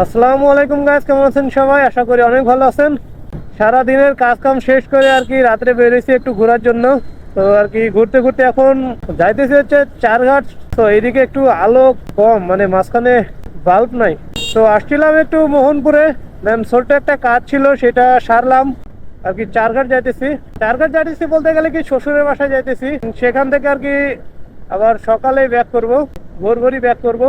আসসালামু আলাইকুম গাইস, কেমন আছেন সবাই? আশা করি অনেক ভালো আছেন। সারা দিনের কাজ কাম শেষ করে আর কি রাত্রে বেরিয়েছি একটু ঘোরার জন্য। তো আর কি ঘুরতে ঘুরতে এখন যাইতেছি হচ্ছে চারঘাট। তো এইদিকে একটু আলো কম, মানে মাঝখানে বাল্ব নাই। তো আসছিলাম একটু মোহনপুরে, দেন ছোট্ট একটা কাজ ছিল সেটা সারলাম। আর কি চারঘাট যাইতেছি বলতে গেলে কি শ্বশুরের বাসায় যাইতেছি। সেখান থেকে আর কি আবার সকালে ব্যাক করব, ভোর ভোরই ব্যাক করব।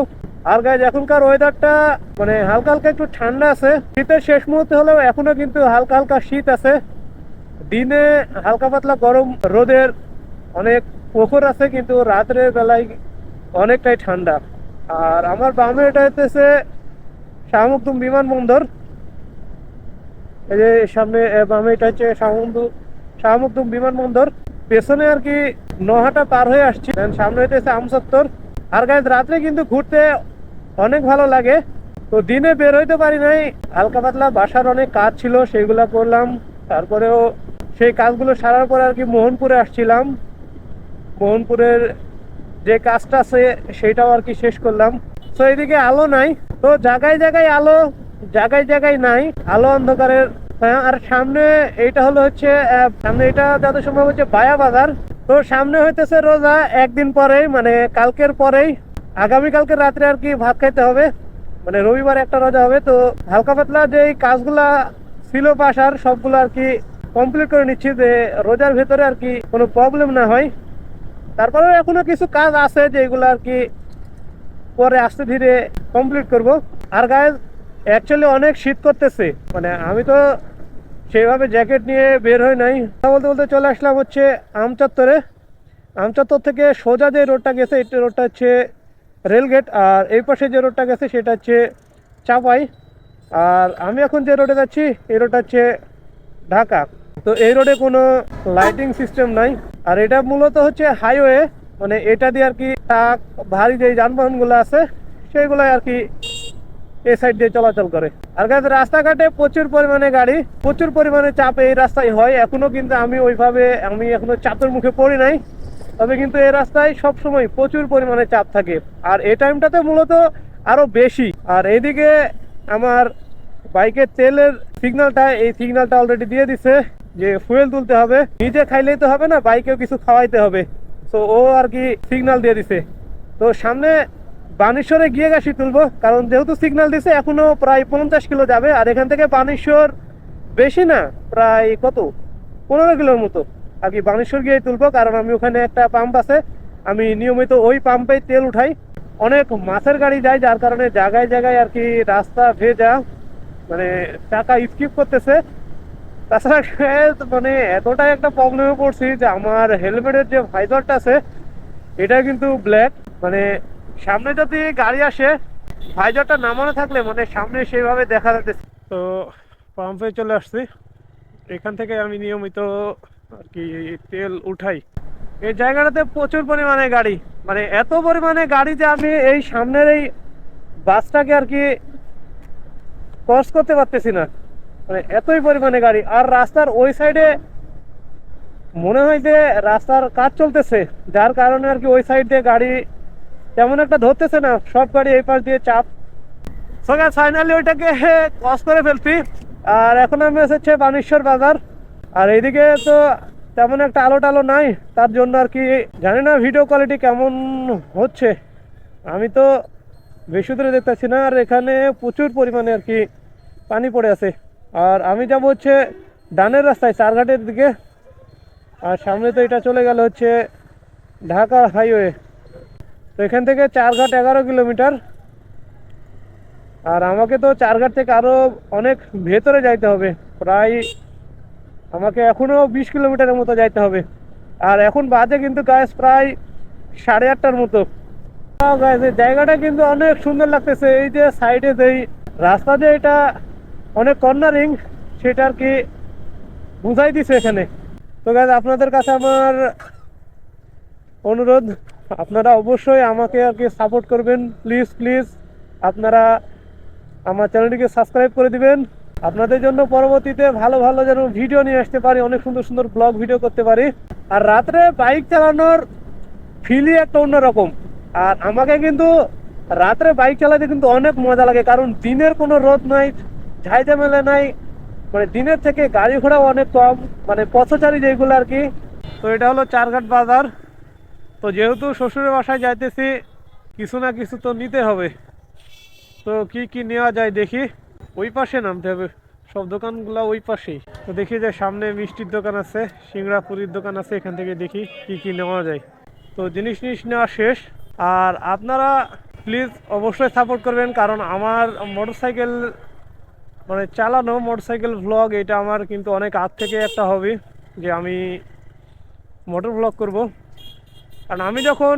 আর গাইজ এখনকার ওয়েদারটা মানে হালকা হালকা একটু ঠান্ডা আছে, শীতের শেষ মুহূর্তে হলেও এখনো কিন্তু হালকা হালকা শীত আছে। দিনে হালকা পাতলা গরম রোদের অনেক প্রখর আছে, কিন্তু রাতের বেলায় অনেকটাই ঠান্ডা। আর আমার বামে এটা হইতেছে শাহমুকদুম বিমানবন্দর। এই যে সামনে বামে এটা হচ্ছে শাহমুকদুম বিমানবন্দর। পেছনে আর কি নহাটা পার হয়ে আসছি, সামনে হইতেছে আমসত্তর। আর গাইজ রাত্রে কিন্তু ঘুরতে অনেক ভালো লাগে। তো দিনে বের হইতে পারি নাই, হালকা পাতলা বাসার অনেক কাজ ছিল সেইগুলা করলাম। তারপরেও সেই কাজগুলো সারার পরে আর কি মোহনপুরে আসছিলাম। মোহনপুরের যে কাজটা আছে সেটাও আর কি শেষ করলাম। তো এইদিকে আলো নাই, তো জায়গায় জায়গায় আলো, জায়গায় জায়গায় নাই, আলো অন্ধকারের। হ্যাঁ, আর সামনে এইটা হলো হচ্ছে সামনে এটা যত সম্ভব হচ্ছে বায়া বাজার। তো সামনে হইতেছে রোজা একদিন পরেই, মানে কালকের পরেই, আগামীকালকে রাত্রে আর কি ভাত খাইতে হবে। মানে রবিবার একটা রোজা হবে। তো হালকা পাতলা যে কাজগুলা ছিল বাসার সবগুলো আর কি কমপ্লিট করে নিচ্ছি, যে রোজার ভেতরে আর কি কোনো প্রবলেম না হয়। তারপরেও এখনো কিছু কাজ আছে যেগুলো আর কি পরে আস্তে ধীরে কমপ্লিট করব। আর গায়ে অ্যাকচুয়ালি অনেক শীত করতেছে, মানে আমি তো সেইভাবে জ্যাকেট নিয়ে বের হই নাই। কথা বলতে বলতে চলে আসলাম হচ্ছে আমচত্বরে। আমচত্বর থেকে সোজা যে রোডটা গেছে এই রোডটা হচ্ছে রেলগেট, আর এই পাশে যে রোডটা গেছে সেটা হচ্ছে চাপাই। আর আমি এখন যে রোডে যাচ্ছি এই রোডটা হচ্ছে ঢাকা। তো এই রোডে কোনো লাইটিং সিস্টেম নাই, আর এটা মূলত হচ্ছে হাইওয়ে। মানে এটা দিয়ে আর কি ট্রাক ভারী যে যানবাহনগুলো আছে সেইগুলাই আর কি এই সাইড দিয়ে চলাচল করে। আর গাছ রাস্তাঘাটে প্রচুর পরিমাণে গাড়ি, প্রচুর পরিমাণে চাপ এই রাস্তায় হয় এখনো, কিন্তু আমি এখনো চাপের মুখে পড়ি নাই। তবে কিন্তু এই রাস্তায় সবসময় প্রচুর পরিমাণে চাপ থাকে, আর এই টাইমটাতে মূলত আরো বেশি। আর এইদিকে আমার বাইকের তেলের এই সিগন্যালটা অলরেডি দিয়ে দিছে যে ফুয়েল তুলতে হবে। নিজে খাইলেই তো হবে না, বাইকেও কিছু খাওয়াইতে হবে। তো ও আর কি সিগন্যাল দিয়ে দিছে। তো সামনে বানেশ্বরে গিয়ে গাছি তুলবো, কারণ যেহেতু সিগন্যাল দিছে এখনো প্রায় 50 কিলো যাবে। আর এখান থেকে বানেশ্বর বেশি না, প্রায় কত 15 কিলোর মতো আর কি বানেশ্বর গিয়ে তুলবো। কারণ আমি ওখানে একটা পাম্প আছে, আমি নিয়মিত ওই পাম্পে তেল উঠাই। অনেক মাছের গাড়ি যায়, যার কারণে জায়গায় জায়গায় আর কি রাস্তা ভেজা, মানে চাকা স্কিপ করতেছে। তাছাড়া মানে এতটাই একটা প্রবলেমে পড়ছি যে আমার হেলমেটের যে ভাইজারটা আছে এটা কিন্তু ব্ল্যাক। মানে সামনে যদি গাড়ি আসে ভাইজারটা নামানো থাকলে মানে সামনে সেইভাবে দেখা যাচ্ছে। তো পাম্পে চলে আসছি, এখান থেকে আমি নিয়মিত আর কি তেল উঠাই। এই জায়গাটাতে প্রচুর পরিমাণে গাড়ি, মানে এত পরিমাণে গাড়ি যে আমি এই সামনের এই বাসটাকে আর কি ক্রস করতে পারতেছি না, মানে এতই পরিমাণে গাড়ি। আর রাস্তার ওই সাইডে মনে হয় যে রাস্তার কাজ চলতেছে, যার কারণে আর কি ওই সাইড দিয়ে গাড়ি তেমন একটা ধরতেছে না, সব গাড়ি এই পাশ দিয়ে চাপ। ফাইনালি ওইটাকে ক্রস করে ফেলছি। আর এখন আমি এসেছে বানেশ্বর বাজার। আর এইদিকে তো তেমন একটা আলো টালো নাই, তার জন্য আর কি জানি না ভিডিও কোয়ালিটি কেমন হচ্ছে। আমি তো বেশি দূরে দেখতেছি না, আর এখানে প্রচুর পরিমাণে আর কি পানি পড়ে আছে। আর আমি যাব হচ্ছে ডানের রাস্তায় চারঘাটের দিকে, আর সামনে তো এটা চলে গেল হচ্ছে ঢাকা হাইওয়ে। তো এখান থেকে চারঘাট 11 কিলোমিটার, আর আমাকে তো চারঘাট থেকে আরো অনেক ভেতরে যাইতে হবে, প্রায় আমাকে এখনো 20 কিলোমিটারের মতো যাইতে হবে। আর এখন বাজে কিন্তু গাইস প্রায় 8:30টার মতো। গাইস এই জায়গাটা কিন্তু অনেক সুন্দর লাগতেছে, এই যে সাইডে যেই রাস্তা, যে এটা অনেক কর্নারিং সেটা আর কি বুঝাই দিছে এখানে। তো গাইস আপনাদের কাছে আমার অনুরোধ, আপনারা অবশ্যই আমাকে আর কি সাপোর্ট করবেন, প্লিজ প্লিজ। আপনারা আমার চ্যানেলটিকে সাবস্ক্রাইব করে দিবেন। আপনাদের জন্য পরবর্তীতে ভালো ভালো যেন ভিডিও নিয়ে আসতে পারি, অনেক সুন্দর সুন্দর ব্লগ ভিডিও করতে পারি। আর রাত্রে বাইক চালানোর ফিলই একটা অন্যরকম। আর আমাকে কিন্তু রাত্রে বাইক চালাতে কিন্তু অনেক মজা লাগে, কারণ দিনের কোনো রোদ নাই, ঝাইঝামেলা নাই, মানে দিনের থেকে গাড়ি ঘোড়াও অনেক কম, মানে পথচারী যেগুলো আর কি। তো এটা হলো চারঘাট বাজার। তো যেহেতু শ্বশুরের বাসায় যাইতেছি, কিছু না কিছু তো নিতে হবে। তো কি কি নেওয়া যায় দেখি। ওই পাশে নামতে হবে, সব দোকানগুলো ওই পাশেই। তো দেখি যে সামনে মিষ্টির দোকান আছে, সিংড়া পুরীর দোকান আছে, এখান থেকে দেখি কি কি নেওয়া যায়। তো জিনিস নেওয়া শেষ। আর আপনারা প্লিজ অবশ্যই সাপোর্ট করবেন, কারণ আমার মোটরসাইকেল মানে চালানো, মোটরসাইকেল ভ্লগ, এটা আমার কিন্তু অনেক আগ থেকে একটা হবি যে আমি মোটর ভ্লগ করব। কারণ আমি যখন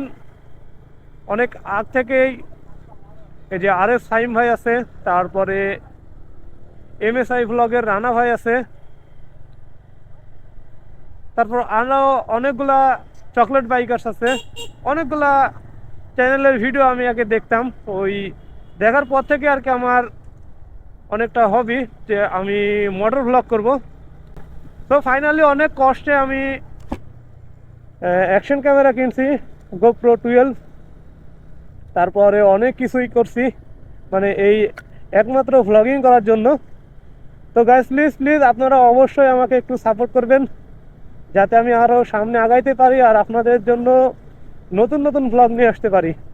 অনেক আগ থেকেই, এই যে আর এস সাইম ভাই আছে, তারপরে MSI ভ্লগের রানা ভাই আছে, তারপর আরও অনেকগুলা চকলেট বাইকার্স আছে, অনেকগুলা চ্যানেলের ভিডিও আমি আগে দেখতাম। ওই দেখার পর থেকে আর কি আমার অনেকটা হবি যে আমি মোটর ভ্লগ করব। তো ফাইনালি অনেক কষ্টে আমি অ্যাকশন ক্যামেরা কিনছি, GoPro 12। তারপরে অনেক কিছুই করছি, মানে এই একমাত্র ভ্লগিং করার জন্য। তো গাইস প্লিজ প্লিজ আপনারা অবশ্যই আমাকে একটু সাপোর্ট করবেন, যাতে আমি আরও সামনে আগাইতে পারি আর আপনাদের জন্য নতুন নতুন ভ্লগ নিয়ে আসতে পারি।